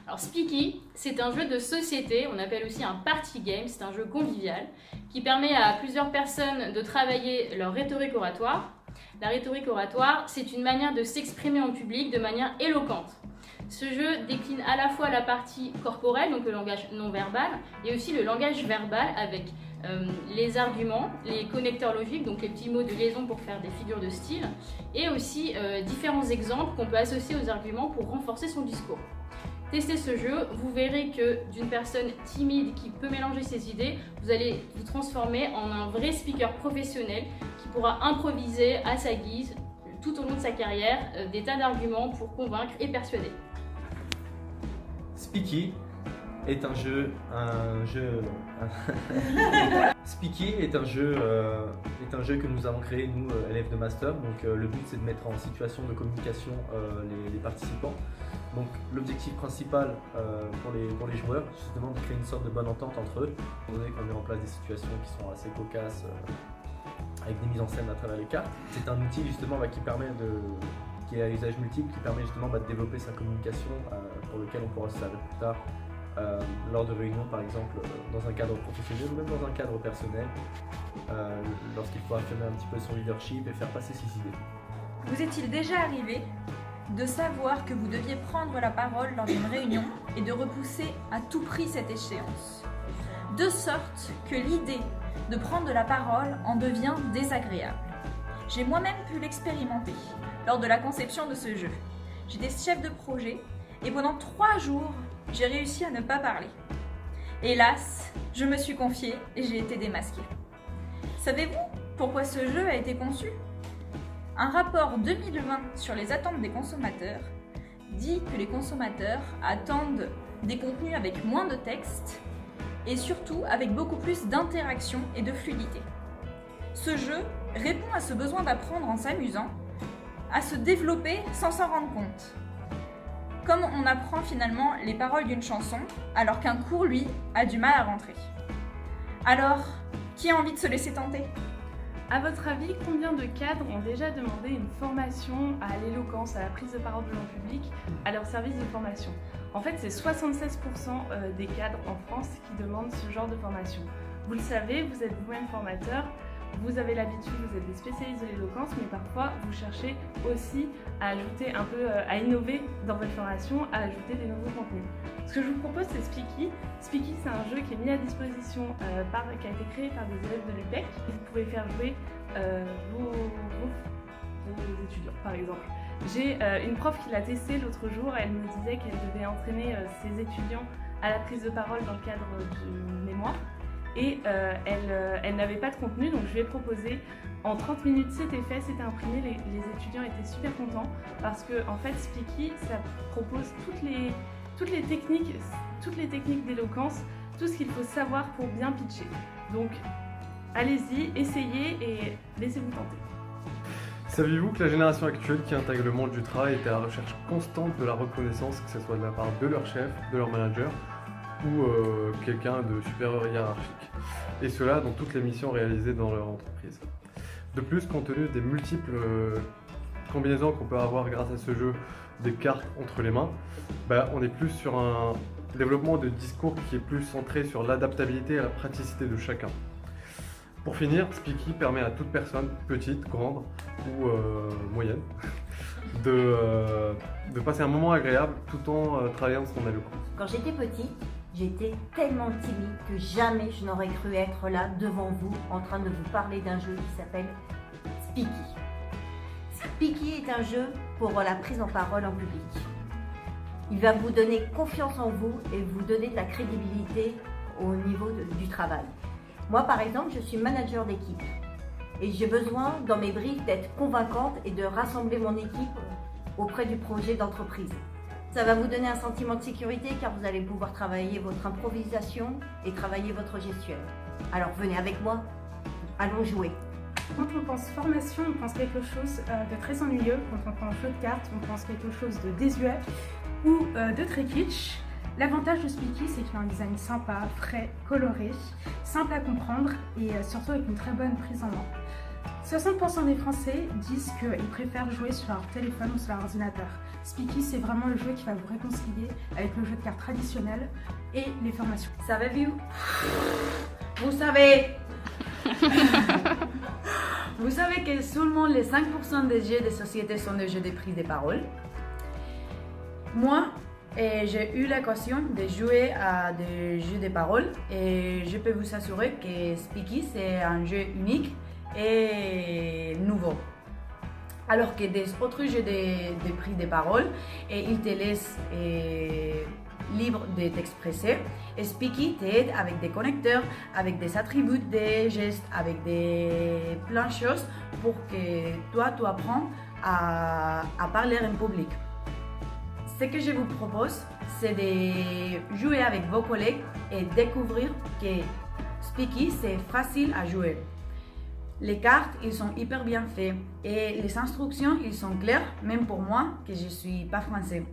Alors Speaky, c'est un jeu de société, on appelle aussi un party game, c'est un jeu convivial qui permet à plusieurs personnes de travailler leur rhétorique oratoire. La rhétorique oratoire, c'est une manière de s'exprimer en public de manière éloquente. Ce jeu décline à la fois la partie corporelle, donc le langage non verbal, et aussi le langage verbal avec les arguments, les connecteurs logiques, donc les petits mots de liaison pour faire des figures de style, et aussi différents exemples qu'on peut associer aux arguments pour renforcer son discours. Testez ce jeu, vous verrez que d'une personne timide qui peut mélanger ses idées, vous allez vous transformer en un vrai speaker professionnel qui pourra improviser à sa guise tout au long de sa carrière des tas d'arguments pour convaincre et persuader. Speaky est un jeu Speaky est un jeu que nous avons créé, nous, élèves de master. Donc le but, c'est de mettre en situation de communication les participants. Donc l'objectif principal pour les joueurs, c'est justement de créer une sorte de bonne entente entre eux, étant donné qu'on met en place des situations qui sont assez cocasses, avec des mises en scène à travers les cartes. C'est un outil justement qui est à usage multiple, qui permet justement de développer sa communication, pour lequel on pourra se servir plus tard lors de réunions, par exemple dans un cadre professionnel ou même dans un cadre personnel, lorsqu'il faut affirmer un petit peu son leadership et faire passer ses idées. Vous est-il déjà arrivé de savoir que vous deviez prendre la parole lors d'une réunion et de repousser à tout prix cette échéance, de sorte que l'idée de prendre la parole en devient désagréable? J'ai moi-même pu l'expérimenter lors de la conception de ce jeu. J'étais chef de projet et pendant 3 jours, j'ai réussi à ne pas parler. Hélas, je me suis confiée et j'ai été démasquée. Savez-vous pourquoi ce jeu a été conçu ? Un rapport 2020 sur les attentes des consommateurs dit que les consommateurs attendent des contenus avec moins de texte et surtout avec beaucoup plus d'interaction et de fluidité. Ce jeu répond à ce besoin d'apprendre en s'amusant, à se développer sans s'en rendre compte. Comme on apprend finalement les paroles d'une chanson, alors qu'un cours, lui, a du mal à rentrer. Alors, qui a envie de se laisser tenter ? À votre avis, combien de cadres ont déjà demandé une formation à l'éloquence, à la prise de parole devant le public, à leur service de formation ? En fait, c'est 76% des cadres en France qui demandent ce genre de formation. Vous le savez, vous êtes vous-même formateur, vous avez l'habitude, vous êtes des spécialistes de l'éloquence, mais parfois vous cherchez aussi à ajouter un peu, à innover dans votre formation, à ajouter des nouveaux contenus. Ce que je vous propose, c'est Speaky. Speaky, c'est un jeu qui est mis à disposition, qui a été créé par des élèves de l'UPEC. Vous pouvez faire jouer vos étudiants, par exemple. J'ai une prof qui l'a testé l'autre jour, elle me disait qu'elle devait entraîner ses étudiants à la prise de parole dans le cadre du mémoire. Et elle n'avait pas de contenu, donc je lui ai proposé en 30 minutes c'était fait, c'était imprimé, les étudiants étaient super contents parce que en fait Speaky ça propose toutes les techniques d'éloquence, tout ce qu'il faut savoir pour bien pitcher. Donc allez-y, essayez et laissez-vous tenter. Saviez-vous que la génération actuelle qui intègre le monde du travail est à la recherche constante de la reconnaissance, que ce soit de la part de leur chef, de leur manager ou quelqu'un de supérieur hiérarchique, et cela dans toutes les missions réalisées dans leur entreprise. De plus, compte tenu des multiples combinaisons qu'on peut avoir grâce à ce jeu des cartes entre les mains, on est plus sur un développement de discours qui est plus centré sur l'adaptabilité et la praticité de chacun. Pour finir, Speaky permet à toute personne, petite, grande ou moyenne, de passer un moment agréable tout en travaillant son éloquence. Quand j'étais petite, j'étais tellement timide que jamais je n'aurais cru être là devant vous en train de vous parler d'un jeu qui s'appelle Speaky. Speaky est un jeu pour la prise en parole en public. Il va vous donner confiance en vous et vous donner de la crédibilité au niveau du travail. Moi par exemple, je suis manager d'équipe et j'ai besoin dans mes briefs d'être convaincante et de rassembler mon équipe auprès du projet d'entreprise. Ça va vous donner un sentiment de sécurité car vous allez pouvoir travailler votre improvisation et travailler votre gestuelle. Alors venez avec moi, allons jouer. Quand on pense formation, on pense quelque chose de très ennuyeux. Quand on pense jeu de cartes, on pense quelque chose de désuet ou de très kitsch. L'avantage de Speaky, c'est qu'il a un design sympa, frais, coloré, simple à comprendre et surtout avec une très bonne prise en main. 60% des Français disent qu'ils préfèrent jouer sur leur téléphone ou sur leur ordinateur. Speaky, c'est vraiment le jeu qui va vous réconcilier avec le jeu de cartes traditionnel et les formations. Savez-vous? Vous savez Vous savez que seulement les 5% des jeux de société sont des jeux de prise de parole. Moi, j'ai eu l'occasion de jouer à des jeux de parole et je peux vous assurer que Speaky, c'est un jeu unique et nouveau. Alors que des autres jeux de prise de parole, ils te laissent libre de t'exprimer. Et Speaky t'aide avec des connecteurs, avec des attributs, des gestes, avec plein de choses pour que toi, tu apprends à parler en public. Ce que je vous propose, c'est de jouer avec vos collègues et découvrir que Speaky, c'est facile à jouer. Les cartes, ils sont hyper bien faits et les instructions, ils sont claires, même pour moi, que je ne suis pas français.